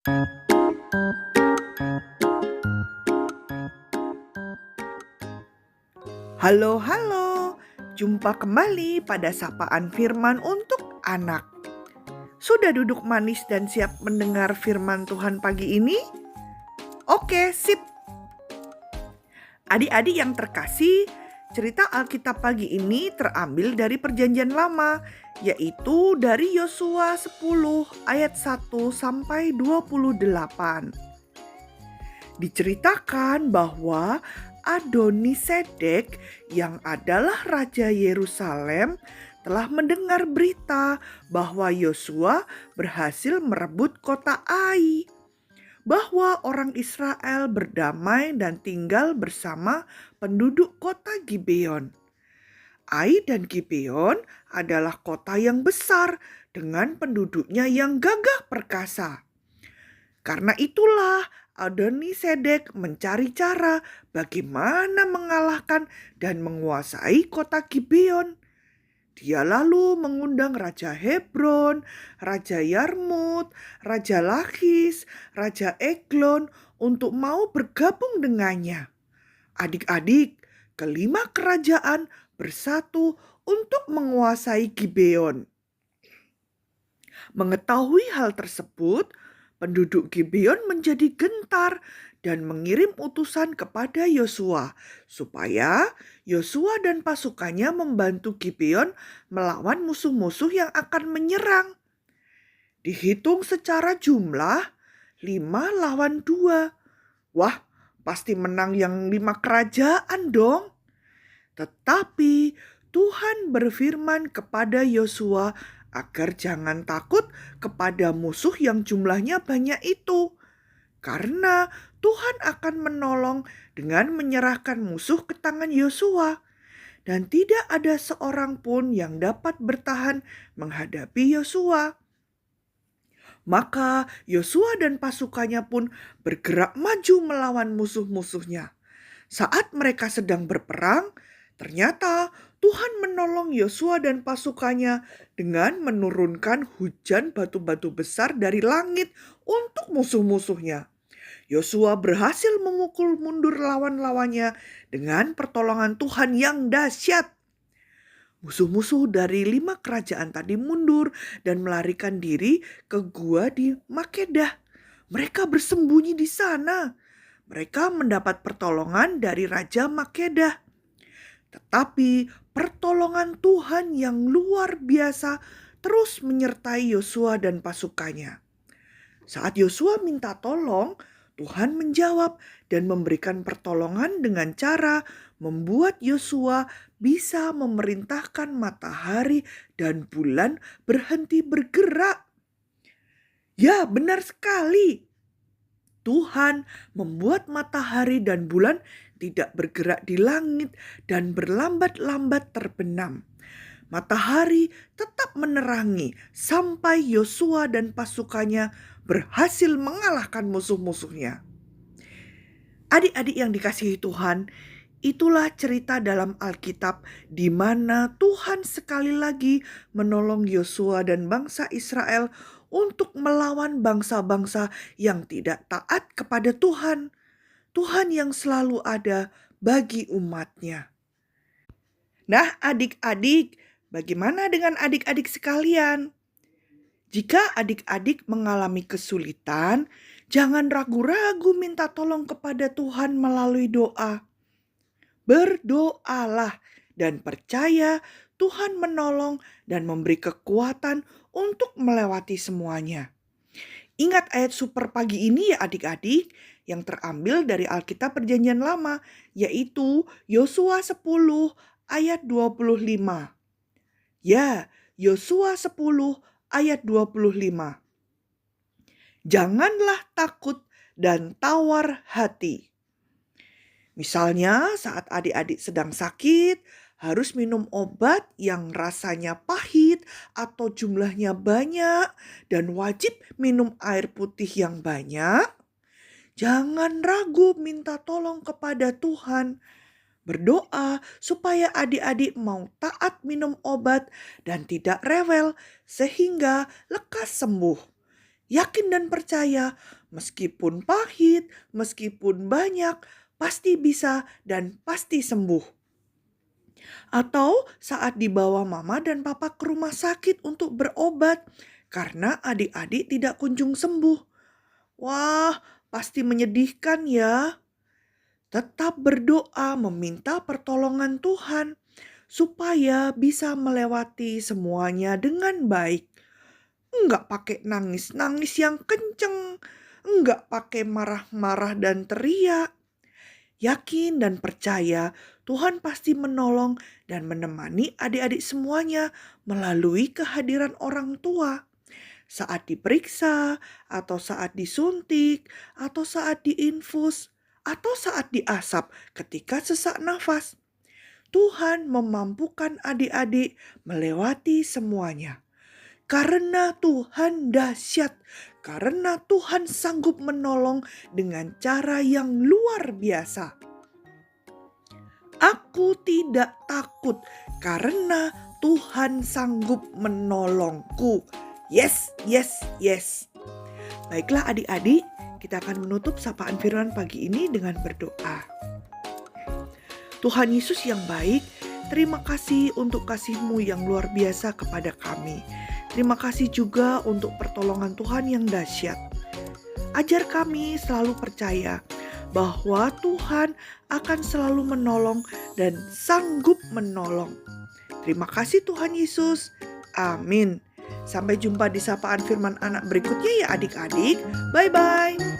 Halo, halo. Jumpa kembali pada sapaan firman untuk anak. Sudah duduk manis dan siap mendengar firman Tuhan pagi ini? Oke, sip. Adik-adik yang terkasih, cerita Alkitab pagi ini terambil dari Perjanjian Lama, yaitu dari Yosua 10 ayat 1 sampai 28. Diceritakan bahwa Adonisedek yang adalah raja Yerusalem telah mendengar berita bahwa Yosua berhasil merebut kota Ai, bahwa orang Israel berdamai dan tinggal bersama penduduk kota Gibeon. Ai dan Gibeon adalah kota yang besar dengan penduduknya yang gagah perkasa. Karena itulah Adonisedek mencari cara bagaimana mengalahkan dan menguasai kota Gibeon. Dia lalu mengundang Raja Hebron, Raja Yarmut, Raja Lakis, Raja Eglon untuk mau bergabung dengannya. Adik-adik, kelima kerajaan bersatu untuk menguasai Gibeon. Mengetahui hal tersebut, penduduk Gibeon menjadi gentar dan mengirim utusan kepada Yosua supaya Yosua dan pasukannya membantu Gibeon melawan musuh-musuh yang akan menyerang. Dihitung secara jumlah 5 lawan 2. Wah, pasti menang yang 5 kerajaan dong. Tetapi Tuhan berfirman kepada Yosua agar jangan takut kepada musuh yang jumlahnya banyak itu. Karena Tuhan akan menolong dengan menyerahkan musuh ke tangan Yosua. Dan tidak ada seorang pun yang dapat bertahan menghadapi Yosua. Maka Yosua dan pasukannya pun bergerak maju melawan musuh-musuhnya. Saat mereka sedang berperang, ternyata Tuhan menolong Yosua dan pasukannya dengan menurunkan hujan batu-batu besar dari langit untuk musuh-musuhnya. Yosua berhasil memukul mundur lawan-lawannya dengan pertolongan Tuhan yang dahsyat. Musuh-musuh dari 5 kerajaan tadi mundur dan melarikan diri ke gua di Makedah. Mereka bersembunyi di sana. Mereka mendapat pertolongan dari Raja Makedah. Tetapi pertolongan Tuhan yang luar biasa terus menyertai Yosua dan pasukannya. Saat Yosua minta tolong, Tuhan menjawab dan memberikan pertolongan dengan cara membuat Yosua bisa memerintahkan matahari dan bulan berhenti bergerak. Ya, benar sekali. Tuhan membuat matahari dan bulan tidak bergerak di langit dan berlambat-lambat terbenam. Matahari tetap menerangi sampai Yosua dan pasukannya berhasil mengalahkan musuh-musuhnya. Adik-adik yang dikasihi Tuhan, itulah cerita dalam Alkitab di mana Tuhan sekali lagi menolong Yosua dan bangsa Israel untuk melawan bangsa-bangsa yang tidak taat kepada Tuhan. Tuhan yang selalu ada bagi umatnya. Nah, adik-adik, bagaimana dengan adik-adik sekalian? Jika adik-adik mengalami kesulitan, jangan ragu-ragu minta tolong kepada Tuhan melalui doa. Berdoalah dan percaya Tuhan menolong dan memberi kekuatan untuk melewati semuanya. Ingat ayat super pagi ini ya adik-adik yang terambil dari Alkitab Perjanjian Lama, yaitu Yosua 10 ayat 25. Ya, Yosua 10 ayat 25. Janganlah takut dan tawar hati. Misalnya saat adik-adik sedang sakit, harus minum obat yang rasanya pahit atau jumlahnya banyak dan wajib minum air putih yang banyak. Jangan ragu minta tolong kepada Tuhan. Berdoa supaya adik-adik mau taat minum obat dan tidak rewel sehingga lekas sembuh. Yakin dan percaya, meskipun pahit, meskipun banyak, pasti bisa dan pasti sembuh. Atau saat dibawa mama dan papa ke rumah sakit untuk berobat karena adik-adik tidak kunjung sembuh. Wah, pasti menyedihkan ya. Tetap berdoa meminta pertolongan Tuhan supaya bisa melewati semuanya dengan baik. Enggak pakai nangis-nangis yang kenceng, enggak pakai marah-marah dan teriak. Yakin dan percaya Tuhan pasti menolong dan menemani adik-adik semuanya melalui kehadiran orang tua. Saat diperiksa, atau saat disuntik, atau saat diinfus, atau saat diasap ketika sesak nafas. Tuhan memampukan adik-adik melewati semuanya. Karena Tuhan dahsyat, karena Tuhan sanggup menolong dengan cara yang luar biasa. Aku tidak takut karena Tuhan sanggup menolongku. Yes, yes, yes. Baiklah adik-adik, kita akan menutup sapaan firman pagi ini dengan berdoa. Tuhan Yesus yang baik, terima kasih untuk kasih-Mu yang luar biasa kepada kami. Terima kasih juga untuk pertolongan Tuhan yang dahsyat. Ajar kami selalu percaya bahwa Tuhan akan selalu menolong dan sanggup menolong. Terima kasih Tuhan Yesus. Amin. Sampai jumpa di sapaan firman anak berikutnya ya adik-adik. Bye-bye.